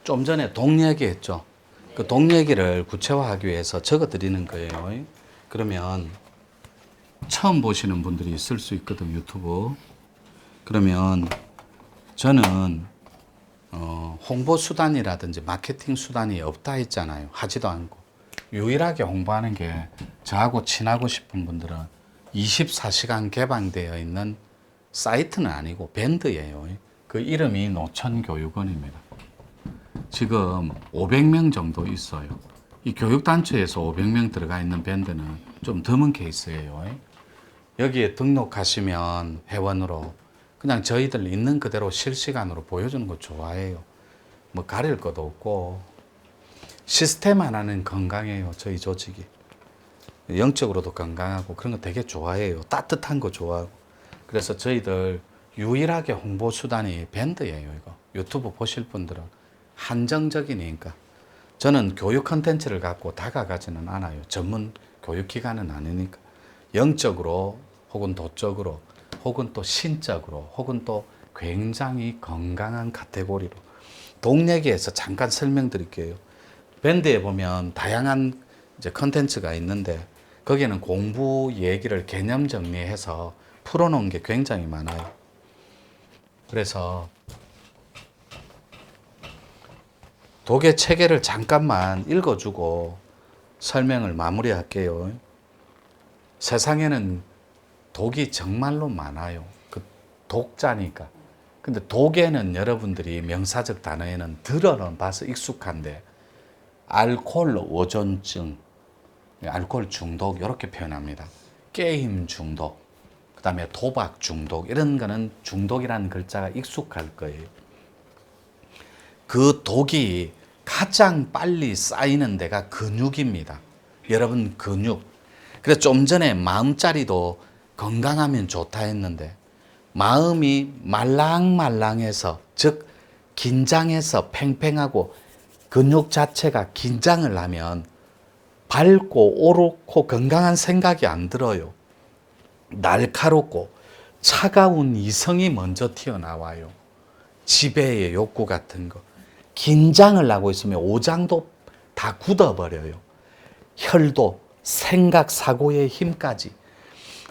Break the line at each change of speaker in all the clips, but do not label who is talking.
좀 전에 동 얘기했죠. 그 동 얘기를 구체화하기 위해서 적어 드리는 거예요. 그러면 처음 보시는 분들이 있을 수 있거든, 유튜브. 그러면 저는 홍보 수단이라든지 마케팅 수단이 없다 했잖아요. 하지도 않고. 유일하게 홍보하는 게 저하고 친하고 싶은 분들은 24시간 개방되어 있는 사이트는 아니고 밴드예요. 그 이름이 노천교육원입니다. 지금 500명 정도 있어요. 이 교육단체에서 500명 들어가 있는 밴드는 좀 드문 케이스예요. 여기에 등록하시면 회원으로 그냥 저희들 있는 그대로 실시간으로 보여주는 거 좋아해요. 뭐 가릴 것도 없고 시스템 하나는 건강해요. 저희 조직이 영적으로도 건강하고 그런 거 되게 좋아해요. 따뜻한 거 좋아하고. 그래서 저희들 유일하게 홍보 수단이 밴드예요. 이거 유튜브 보실 분들은 한정적이니까. 저는 교육 컨텐츠를 갖고 다가가지는 않아요. 전문 교육기관은 아니니까. 영적으로 혹은 도적으로 혹은 또 신적으로 혹은 또 굉장히 건강한 카테고리로 동 얘기에서 잠깐 설명드릴게요. 밴드에 보면 다양한 이제 컨텐츠가 있는데 거기에는 공부 얘기를 개념 정리해서 풀어놓은 게 굉장히 많아요. 그래서 독의 체계를 잠깐만 읽어주고 설명을 마무리할게요. 세상에는 독이 정말로 많아요. 그 독자니까. 근데 독에는 여러분들이 명사적 단어에는 들어는 봐서 익숙한데 알코올 의존증, 알코올 중독 이렇게 표현합니다. 게임 중독, 그 다음에 도박 중독 이런 거는 중독이라는 글자가 익숙할 거예요. 그 독이 가장 빨리 쌓이는 데가 근육입니다. 여러분 근육. 그래서 좀 전에 마음자리도 건강하면 좋다 했는데 마음이 말랑말랑해서 즉 긴장해서 팽팽하고 근육 자체가 긴장을 하면 밝고 옳고 건강한 생각이 안 들어요. 날카롭고 차가운 이성이 먼저 튀어나와요. 지배의 욕구 같은 거. 긴장을 하고 있으면 오장도 다 굳어버려요. 혈도, 생각, 사고의 힘까지.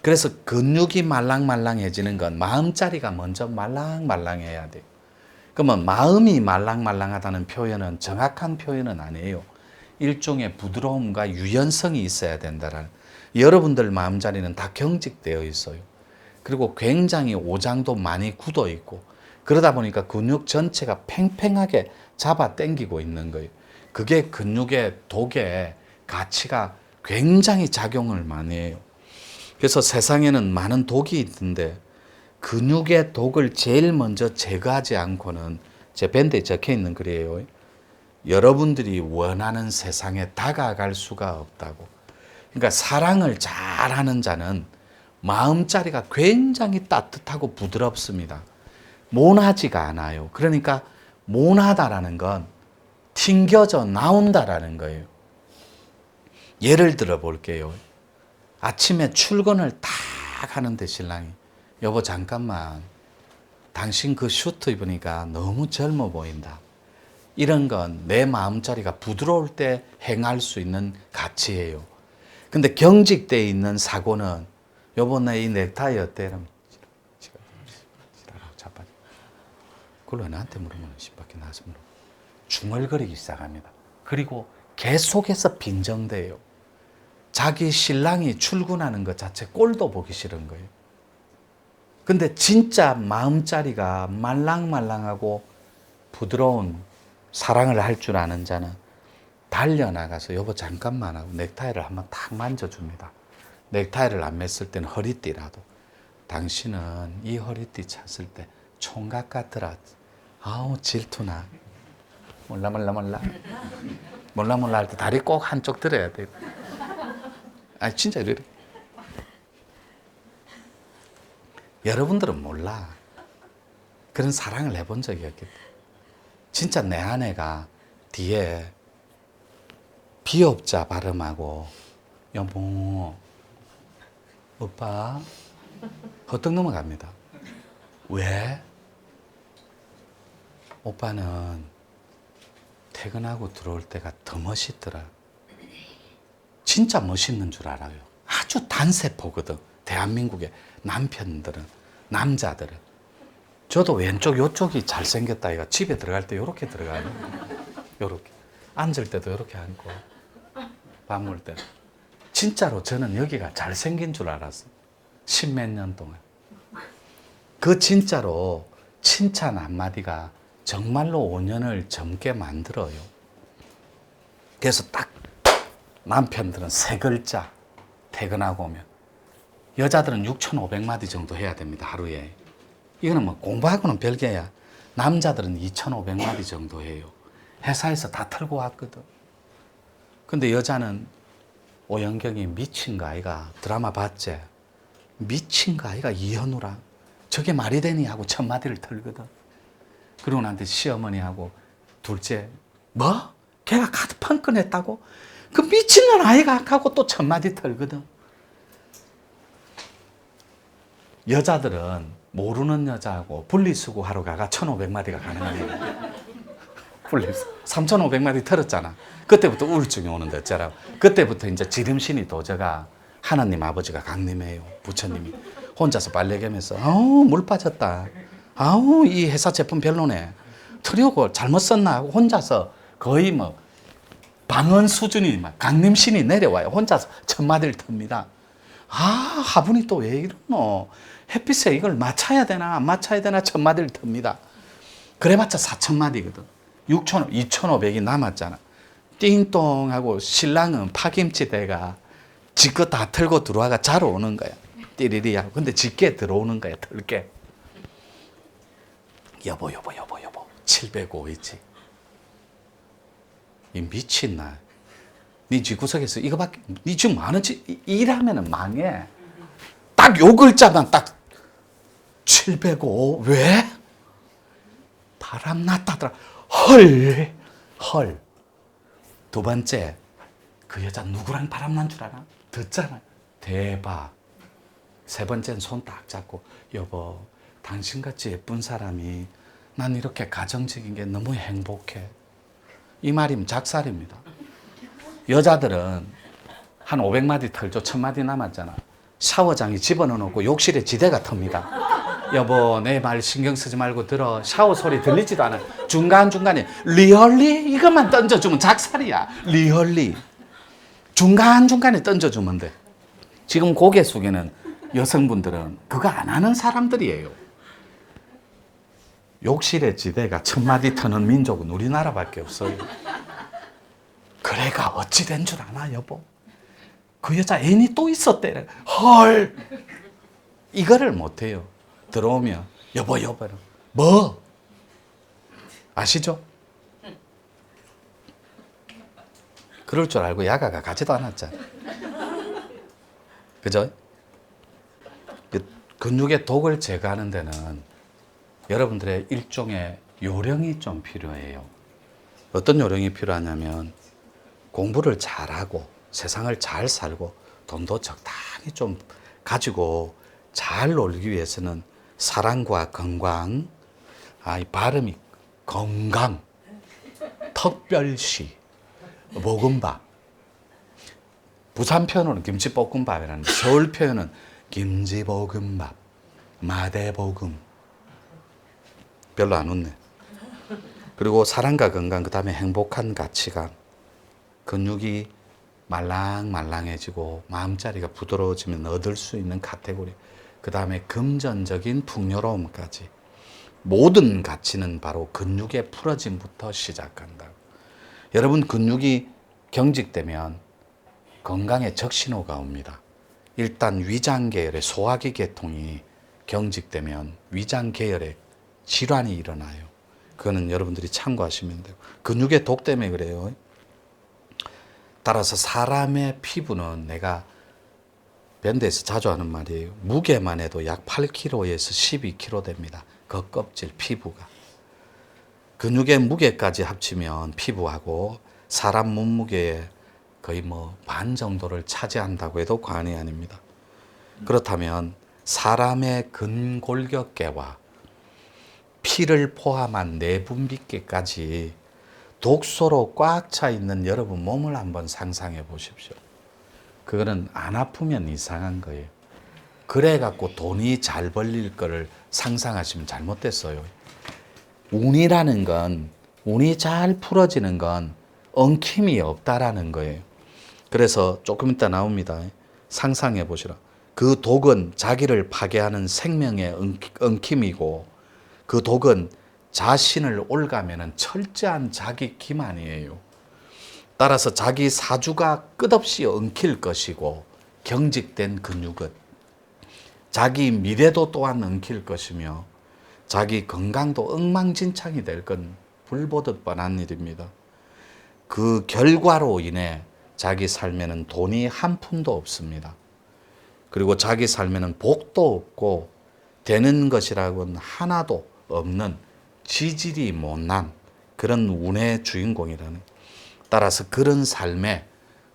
그래서 근육이 말랑말랑해지는 건 마음자리가 먼저 말랑말랑해야 돼요. 그러면 마음이 말랑말랑하다는 표현은 정확한 표현은 아니에요. 일종의 부드러움과 유연성이 있어야 된다는. 여러분들 마음자리는 다 경직되어 있어요. 그리고 굉장히 오장도 많이 굳어 있고 그러다 보니까 근육 전체가 팽팽하게 잡아 당기고 있는 거예요. 그게 근육의 독의 가치가 굉장히 작용을 많이 해요. 그래서 세상에는 많은 독이 있는데 근육의 독을 제일 먼저 제거하지 않고는 제 밴드에 적혀 있는 글이에요. 여러분들이 원하는 세상에 다가갈 수가 없다고. 그러니까 사랑을 잘하는 자는 마음자리가 굉장히 따뜻하고 부드럽습니다. 모나지가 않아요. 그러니까 모나다라는 건 튕겨져 나온다라는 거예요. 예를 들어 볼게요. 아침에 출근을 딱 하는데 신랑이 여보 잠깐만 당신 그 슈트 입으니까 너무 젊어 보인다. 이런 건 내 마음자리가 부드러울 때 행할 수 있는 가치예요. 근데 경직되어 있는 사고는 여보 나 이 넥타이 어때? 이러면 자빠져. 그걸 나한테 물으면 신밖에 나서 물어. 중얼거리기 시작합니다. 그리고 계속해서 빈정대요. 자기 신랑이 출근하는 것 자체 꼴도 보기 싫은 거예요. 근데 진짜 마음자리가 말랑말랑하고 부드러운 사랑을 할 줄 아는 자는 달려나가서 여보 잠깐만 하고 넥타이를 한번 탁 만져줍니다. 넥타이를 안 맸을 때는 허리띠라도 당신은 이 허리띠 찼을 때 총각 같더라. 아우 질투나. 몰라 할 때 다리 꼭 한쪽 들어야 돼요. 아니 진짜 이래. 여러분들은 몰라. 그런 사랑을 해본 적이 없기 때문에. 진짜 내 아내가 뒤에 비옵자 발음하고 여보 오빠 헛떡 넘어갑니다. 왜? 오빠는 퇴근하고 들어올 때가 더 멋있더라. 진짜 멋있는 줄 알아요. 아주 단세포거든. 대한민국의 남편들은, 남자들은. 저도 왼쪽 요쪽이 잘생겼다. 이가 집에 들어갈 때 이렇게 들어가요. 이렇게. 앉을 때도 이렇게 앉고, 밥 먹을 때. 진짜로 저는 여기가 잘생긴 줄 알았어. 십몇 년 동안. 그 진짜로 칭찬 한마디가 정말로 5년을 젊게 만들어요. 그래서 딱 남편들은 세 글자 퇴근하고 오면 여자들은 6,500마디 정도 해야 됩니다. 하루에. 이거는 뭐 공부하고는 별개야. 남자들은 2,500마디 정도 해요. 회사에서 다 털고 왔거든. 근데 여자는 오연경이 미친 거 아이가 드라마 봤지? 미친 거 아이가 이현우랑 저게 말이 되니 하고 첫 마디를 털거든. 그리고 나한테 시어머니하고 둘째 뭐? 걔가 카드판 꺼냈다고? 그 미친년 아이가 하고 또 첫 마디 털거든. 여자들은 모르는 여자하고 분리수거하러 가가 1,500마디가 가능합니다. 분리수거. 3,500마디 털었잖아. 그때부터 우울증이 오는데 어쩌라고. 그때부터 이제 지름신이 도저가 하나님 아버지가 강림해요. 부처님이. 혼자서 빨래 개면서 아우 물 빠졌다. 아우 이 회사 제품 별로네. 틀려고 잘못 썼나 하고 혼자서 거의 뭐 방언 수준이 막 강림신이 내려와요. 혼자서 천마디를 틉니다. 아 화분이 또 왜 이러노. 햇빛에 이걸 맞춰야 되나 안 맞춰야 되나 천마디를 틉니다. 그래봤자 4,000마디거든. 2,500이 남았잖아. 띵동하고 신랑은 파김치 대가 지껏 다 털고 들어와가 자러 오는 거야. 띠리리 하고. 근데 짙게 들어오는 거야. 털게. 여보 705이지. 이 미친나. 네 집구석에서 이거밖에 네 지금 많은지 일하면은 망해. 딱 요 글자만 딱 705. 왜? 바람 났다더라. 헐. 두 번째, 그 여자 누구랑 바람 난 줄 알아? 듣잖아. 대박. 세 번째는 손 딱 잡고 여보 당신같이 예쁜 사람이 난 이렇게 가정적인 게 너무 행복해. 이 말이면 작살입니다. 여자들은 한 500마디 털죠. 1,000마디 남았잖아. 샤워장에 집어넣어놓고 욕실에 지대가 텁니다. 여보 내 말 신경 쓰지 말고 들어. 샤워 소리 들리지도 않아. 중간중간에 리얼리 이것만 던져주면 작살이야. 리얼리 중간중간에 던져주면 돼. 지금 고개 숙이는 여성분들은 그거 안 하는 사람들이에요. 욕실의 지대가 1,000마디 터는 민족은 우리나라밖에 없어요. 그래가 어찌 된 줄 아나 여보? 그 여자 애인이 또 있었대. 헐. 이거를 못해요. 들어오면 여보 뭐? 아시죠? 그럴 줄 알고 야가가 가지도 않았잖아. 그죠? 근육의 독을 제거하는 데는 여러분들의 일종의 요령이 좀 필요해요. 어떤 요령이 필요하냐면 공부를 잘하고 세상을 잘 살고 돈도 적당히 좀 가지고 잘 놀기 위해서는 사랑과 건강, 이 발음이 건강, 턱별시, 볶음밥. 부산 표현으로는 김치볶음밥이라는데 서울 표현은 김치볶음밥, 마대볶음. 별로 안 웃네. 그리고 사랑과 건강, 그 다음에 행복한 가치관, 근육이 말랑말랑해지고 마음자리가 부드러워지면 얻을 수 있는 카테고리, 그 다음에 금전적인 풍요로움까지. 모든 가치는 바로 근육의 풀어짐부터 시작한다. 여러분 근육이 경직되면 건강에 적신호가 옵니다. 일단 위장계열의 소화기 계통이 경직되면 위장계열에 질환이 일어나요. 그거는 여러분들이 참고하시면 돼요. 근육의 독 때문에 그래요. 따라서 사람의 피부는 내가 밴드에서 자주 하는 말이에요. 무게만 해도 약 8kg에서 12kg 됩니다. 겉껍질 피부가. 근육의 무게까지 합치면 피부하고 사람 몸무게의 거의 반 정도를 차지한다고 해도 과언이 아닙니다. 그렇다면 사람의 근골격계와 피를 포함한 내분비계까지 독소로 꽉 차 있는 여러분 몸을 한번 상상해 보십시오. 그거는 안 아프면 이상한 거예요. 그래 갖고 돈이 잘 벌릴 거를 상상하시면 잘못됐어요. 운이라는 건, 운이 잘 풀어지는 건 엉킴이 없다라는 거예요. 그래서 조금 이따 나옵니다. 상상해 보시라. 그 독은 자기를 파괴하는 생명의 엉킴이고, 그 독은 자신을 올가면은 철저한 자기 기만이에요. 따라서 자기 사주가 끝없이 엉킬 것이고, 경직된 근육은 자기 미래도 또한 엉킬 것이며, 자기 건강도 엉망진창이 될 건 불보듯 뻔한 일입니다. 그 결과로 인해 자기 삶에는 돈이 한 푼도 없습니다. 그리고 자기 삶에는 복도 없고 되는 것이라고는 하나도 없는 지질이 못난 그런 운의 주인공이라는. 따라서 그런 삶에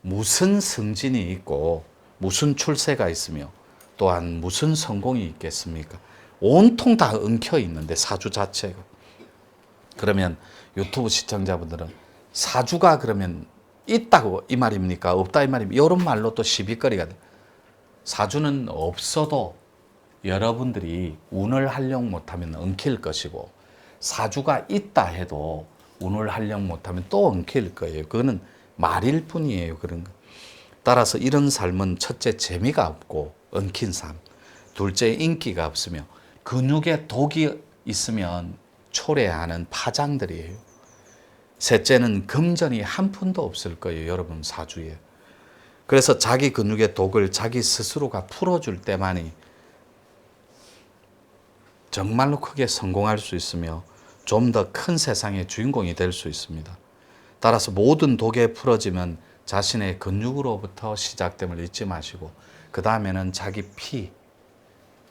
무슨 승진이 있고 무슨 출세가 있으며 또한 무슨 성공이 있겠습니까? 온통 다 엉켜 있는데, 사주 자체가. 그러면 유튜브 시청자분들은 사주가 그러면 있다고 이 말입니까? 없다 이 말입니까? 이런 말로 또 시비거리가 돼요. 사주는 없어도 여러분들이 운을 활용 못하면 엉킬 것이고, 사주가 있다 해도 운을 활용 못하면 또 엉킬 거예요. 그거는 말일 뿐이에요. 그런 거. 따라서 이런 삶은 첫째 재미가 없고 엉킨 삶, 둘째 인기가 없으며 근육에 독이 있으면 초래하는 파장들이에요. 셋째는 금전이 한 푼도 없을 거예요. 여러분 사주에. 그래서 자기 근육의 독을 자기 스스로가 풀어줄 때만이 정말로 크게 성공할 수 있으며 좀 더 큰 세상의 주인공이 될 수 있습니다. 따라서 모든 독에 풀어지면 자신의 근육으로부터 시작됨을 잊지 마시고, 그 다음에는 자기 피,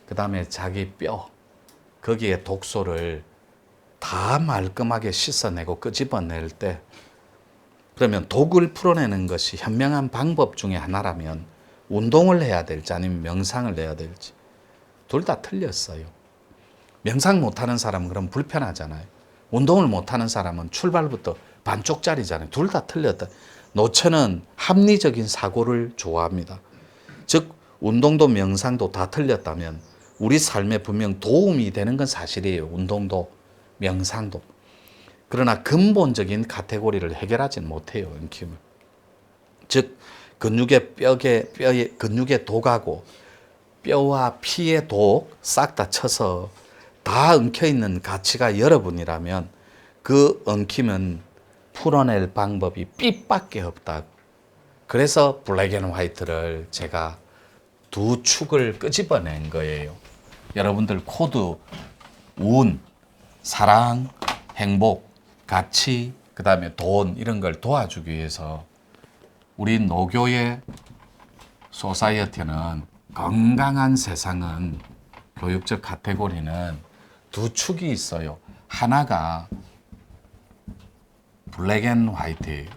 그 다음에 자기 뼈, 거기에 독소를 다 말끔하게 씻어내고 끄집어낼 때, 그러면 독을 풀어내는 것이 현명한 방법 중에 하나라면 운동을 해야 될지 아니면 명상을 해야 될지, 둘 다 틀렸어요. 명상 못하는 사람은 그럼 불편하잖아요. 운동을 못하는 사람은 출발부터 반쪽짜리잖아요. 둘 다 틀렸다. 노처는 합리적인 사고를 좋아합니다. 즉 운동도 명상도 다 틀렸다면 우리 삶에 분명 도움이 되는 건 사실이에요. 운동도 명상도. 그러나 근본적인 카테고리를 해결하지는 못해요. 엉킴을. 즉 근육의 독하고 뼈와 피의 독 싹 다 쳐서 다 엉켜있는 가치가 여러분이라면 그 엉킴은 풀어낼 방법이 삐밖에 없다. 그래서 블랙 앤 화이트를 제가 두 축을 끄집어낸 거예요. 여러분들 코드, 운, 사랑, 행복, 가치, 그 다음에 돈, 이런 걸 도와주기 위해서 우리 노교의 소사이어티는, 건강한 세상은, 교육적 카테고리는 두 축이 있어요. 하나가 블랙 앤 화이트예요.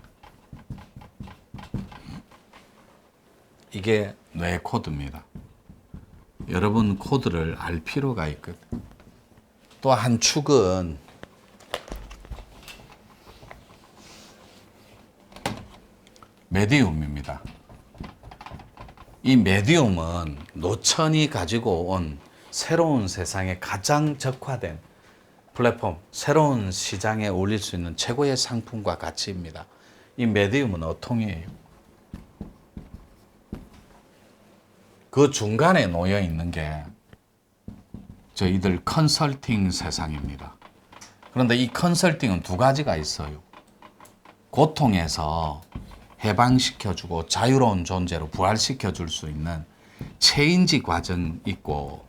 이게 뇌 코드입니다. 여러분 코드를 알 필요가 있거든. 또 한 축은 메디움입니다. 이 메디움은 노천이 가지고 온 새로운 세상에 가장 적화된 플랫폼, 새로운 시장에 올릴 수 있는 최고의 상품과 가치입니다. 이 메디움은 어통이에요. 그 중간에 놓여 있는 게 저희들 컨설팅 세상입니다. 그런데 이 컨설팅은 두 가지가 있어요. 고통에서 해방시켜주고 자유로운 존재로 부활시켜줄 수 있는 체인지 과정이 있고,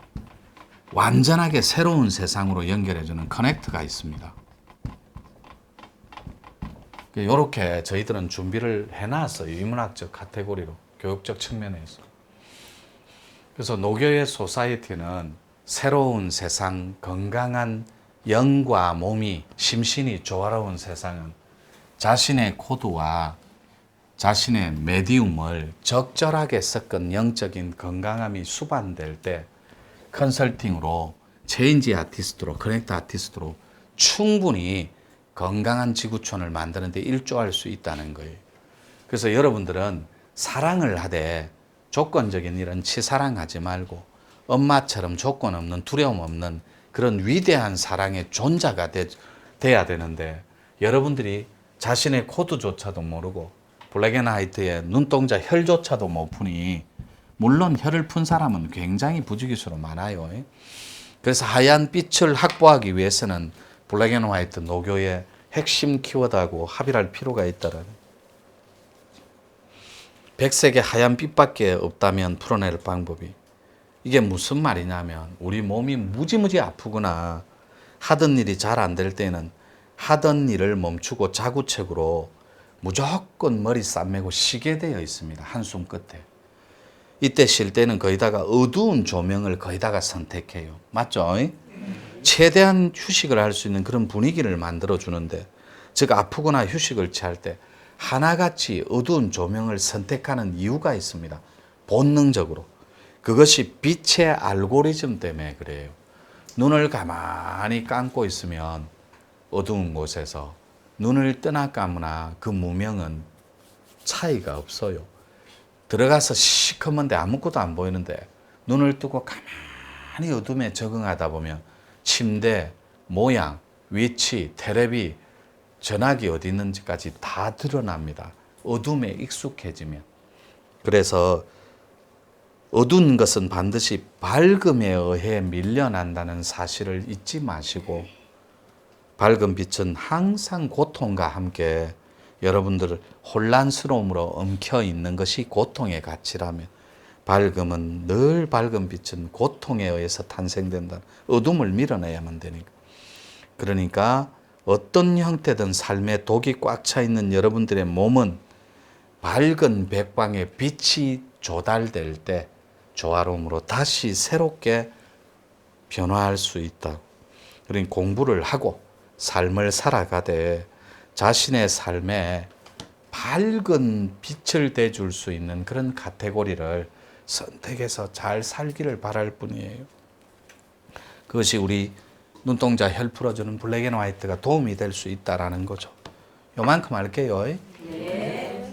완전하게 새로운 세상으로 연결해주는 커넥트가 있습니다. 이렇게 저희들은 준비를 해놨어요. 인문학적 카테고리로, 교육적 측면에서. 그래서 노교의 소사이어티는 새로운 세상, 건강한 영과 몸이, 심신이 조화로운 세상은 자신의 코드와 자신의 메디움을 적절하게 섞은 영적인 건강함이 수반될 때 컨설팅으로, 체인지 아티스트로, 커넥트 아티스트로 충분히 건강한 지구촌을 만드는 데 일조할 수 있다는 거예요. 그래서 여러분들은 사랑을 하되 조건적인 이런 치사랑하지 말고 엄마처럼 조건 없는 두려움 없는 그런 위대한 사랑의 존재가 돼야 되는데 여러분들이 자신의 코드조차도 모르고 블랙앤화이트의 눈동자 혈조차도 못 푸니 물론 혈을 푼 사람은 굉장히 부지기수로 많아요. 그래서 하얀 빛을 확보하기 위해서는 블랙앤화이트 노교의 핵심 키워드하고 합의할 필요가 있다라는. 백색의 하얀 빛밖에 없다면 풀어낼 방법이. 이게 무슨 말이냐면 우리 몸이 무지무지 아프거나 하던 일이 잘 안 될 때는 하던 일을 멈추고 자구책으로 무조건 머리 싸매고 쉬게 되어 있습니다. 한숨 끝에. 이때 쉴 때는 거기다가 어두운 조명을 거기다가 선택해요. 맞죠? 최대한 휴식을 할 수 있는 그런 분위기를 만들어 주는데, 즉 아프거나 휴식을 취할 때 하나같이 어두운 조명을 선택하는 이유가 있습니다. 본능적으로. 그것이 빛의 알고리즘 때문에 그래요. 눈을 가만히 감고 있으면 어두운 곳에서 눈을 뜨나 감으나 그 무명은 차이가 없어요. 들어가서 시커먼데 아무것도 안 보이는데 눈을 뜨고 가만히 어둠에 적응하다 보면 침대, 모양, 위치, 테레비, 전화기 어디 있는지까지 다 드러납니다. 어둠에 익숙해지면. 그래서 어두운 것은 반드시 밝음에 의해 밀려난다는 사실을 잊지 마시고, 밝은 빛은 항상 고통과 함께 여러분들을 혼란스러움으로 엉켜 있는 것이 고통의 가치라면, 밝음은 늘 밝은 빛은 고통에 의해서 탄생된다. 어둠을 밀어내야만 되니까. 그러니까 어떤 형태든 삶에 독이 꽉 차 있는 여러분들의 몸은 밝은 백방의 빛이 조달될 때 조화로움으로 다시 새롭게 변화할 수 있다. 그러니 공부를 하고 삶을 살아가되 자신의 삶에 밝은 빛을 대줄 수 있는 그런 카테고리를 선택해서 잘 살기를 바랄 뿐이에요. 그것이 우리 눈동자 혈 풀어주는 블랙앤화이트가 도움이 될 수 있다라는 거죠. 요만큼 할게요.
네.